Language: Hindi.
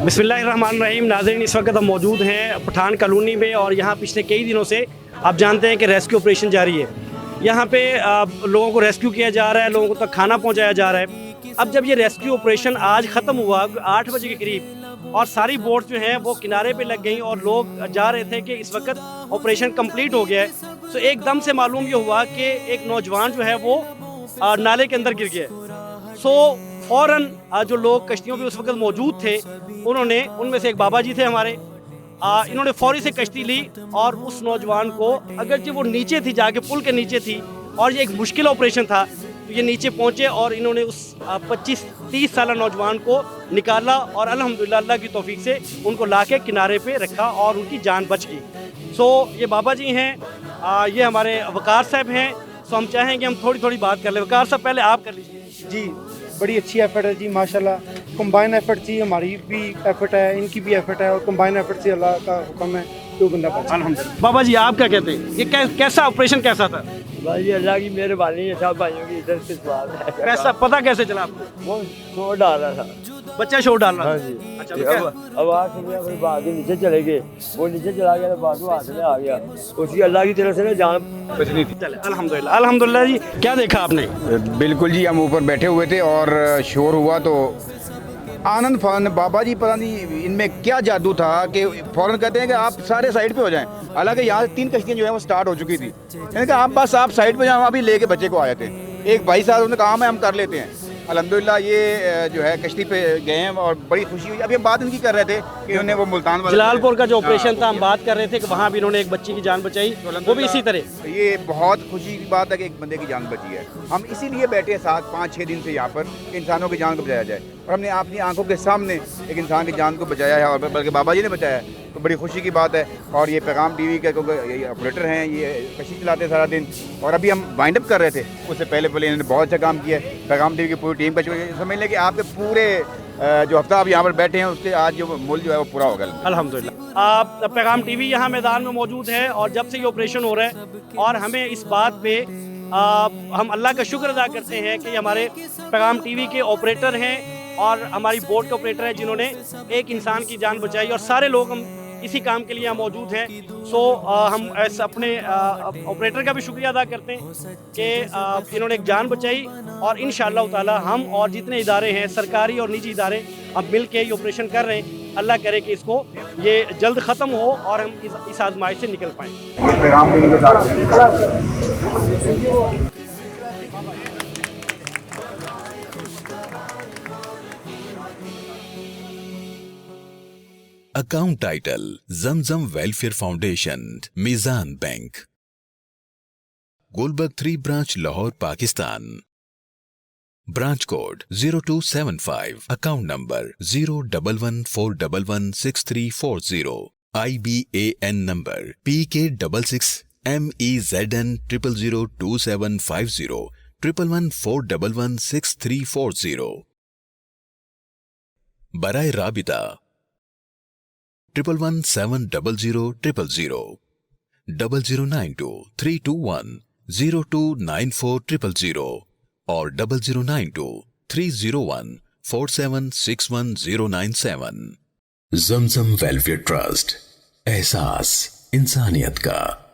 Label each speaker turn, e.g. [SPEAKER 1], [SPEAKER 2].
[SPEAKER 1] बिस्मिल्लाहिर्रहमानिर्रहीम। नाज़रीन, इस वक्त हम मौजूद हैं पठान कॉलोनी में और यहाँ पिछले कई दिनों से आप जानते हैं कि रेस्क्यू ऑपरेशन जारी है। यहाँ पे लोगों को रेस्क्यू किया जा रहा है, लोगों तक खाना पहुँचाया जा रहा है। अब जब ये रेस्क्यू ऑपरेशन आज ख़त्म हुआ 8 बजे के करीब और सारी बोट जो हैं वो किनारे पे लग गई और लोग जा रहे थे कि इस वक्त ऑपरेशन कंप्लीट हो गया है, तो एकदम से मालूम ये हुआ कि एक नौजवान जो है वो नाले के अंदर गिर गया। सो फ़ौरन जो लोग कश्तियों पे उस वक्त मौजूद थे उन्होंने, उनमें से एक बाबा जी थे हमारे, इन्होंने फ़ौरी से कश्ती ली और उस नौजवान को, अगरचे वो नीचे थी, जाके पुल के नीचे थी और ये एक मुश्किल ऑपरेशन था, तो ये नीचे पहुँचे और इन्होंने उस 25-30 साल नौजवान को निकाला और अल्हम्दुलिल्लाह अल्लाह की तौफीक से उनको लाके किनारे पे रखा और उनकी जान बच गई। सो ये बाबा जी हैं, ये हमारे वकार साहब हैं। सो हम चाहेंगे हम थोड़ी थोड़ी बात कर लें। वकार साहब पहले आप कर लीजिए।
[SPEAKER 2] जी, बड़ी अच्छी एफर्ट है जी, माशाल्लाह। कंबाइन एफर्ट थी, हमारी भी एफर्ट है, इनकी भी एफर्ट है और कंबाइन एफर्ट से अल्लाह का हुक्म है तो बंदा बचा।
[SPEAKER 1] अल्हम्दुलिल्लाह। बाबा जी आप क्या कहते हैं, ये कैसा ऑपरेशन कैसा था?
[SPEAKER 3] भाई अल्लाह की मेहरबानी है, सब भाइयों की इधर से सवाल है।
[SPEAKER 1] कैसा पता कैसे चला आपको?
[SPEAKER 3] वो शोर डाल रहा था।
[SPEAKER 1] बच्चा शोर डाल रहा
[SPEAKER 3] हाँ
[SPEAKER 1] था।
[SPEAKER 3] जी।
[SPEAKER 1] अच्छा,
[SPEAKER 3] तो
[SPEAKER 1] तो क्या?
[SPEAKER 3] अब आवाज़ सुनी, फिर भाग के नीचे चले गए। वो नीचे चला गया तो बाजू हाथ में आ गया, उसकी अल्लाह की तरफ से ना जान बचनी थी।
[SPEAKER 1] चले अल्हम्दुलिल्लाह। अल्हम्दुलिल्लाह जी, क्या देखा आपने?
[SPEAKER 4] बिल्कुल जी, हम ऊपर बैठे हुए थे और शोर हुआ तो आनंद फ़ौरन, बाबा जी पता नहीं इनमें क्या जादू था कि फ़ौरन कहते हैं कि आप सारे साइड पे हो जाएं। हालांकि यहाँ से 3 कश्तियाँ जो है वो स्टार्ट हो चुकी थी। मैंने कहा आप साइड पे जाओ, अभी लेके बच्चे को आए थे। एक भाई साहब उन्होंने कहा हम कर लेते हैं। अल्हम्दुलिल्लाह ये जो है कश्ती पे गए हैं और बड़ी खुशी हुई। अभी हम बात इनकी कर रहे थे कि उन्होंने वो मुल्तान वाला
[SPEAKER 1] जलालपुर का जो ऑपरेशन था हम बात कर रहे थे कि वहाँ भी इन्होंने एक बच्ची की जान बचाई, वो भी इसी तरह।
[SPEAKER 4] ये बहुत खुशी की बात है कि एक बंदे की जान बची है। हम इसीलिए बैठे हैं 7-5-6 दिन से यहाँ पर कि इंसानों की जान को बचाया जाए और हमने अपनी आंखों के सामने एक इंसान की जान को बचाया है और बल्कि बाबा जी ने बचाया है, तो बड़ी खुशी की बात है। और ये पैगाम टीवी के ये ऑपरेटर हैं, ये कश्ती चलाते हैं सारा दिन और अभी हम वाइंड अप कर रहे थे, उससे पहले इन्होंने बहुत अच्छा काम किया है। पैगाम टीवी की पूरी टीम का समझ लें कि आपके पूरे जो हफ्ता आप यहाँ पर बैठे हैं उसके आज जो मूल्य जो है वो पूरा हो गया
[SPEAKER 1] अल्हम्दुलिल्लाह। आप पैगाम टीवी यहाँ मैदान में मौजूद है और जब से ये ऑपरेशन हो रहा है और हमें इस बात पे हम अल्लाह का शुक्र अदा करते हैं कि हमारे पैगाम टीवी के ऑपरेटर हैं और हमारी बोर्ड के ऑपरेटर हैं जिन्होंने एक इंसान की जान बचाई और सारे लोग हम इसी काम के लिए यहाँ मौजूद हैं। सो हम ऐसे अपने ऑपरेटर का भी शुक्रिया अदा करते हैं कि इन्होंने एक जान बचाई और इंशाअल्लाह ताला हम और जितने इदारे हैं, सरकारी और निजी इदारे, अब मिल के ये ऑपरेशन कर रहे हैं। अल्लाह करे कि इसको ये जल्द ख़त्म हो और हम इस आजमाइश से निकल पाएँ।
[SPEAKER 5] Account title Zamzam Welfare Foundation, Meezan Bank, Gulberg 3 branch, Lahore, Pakistan. Branch code 0275, account number 01141116340, IBAN number PK66MEZN 0002750 11141116340। बराए राबिता 111700000 0092 321 0294 और 0092 301 4761097। जमजम वेलफेयर ट्रस्ट, एहसास इंसानियत का।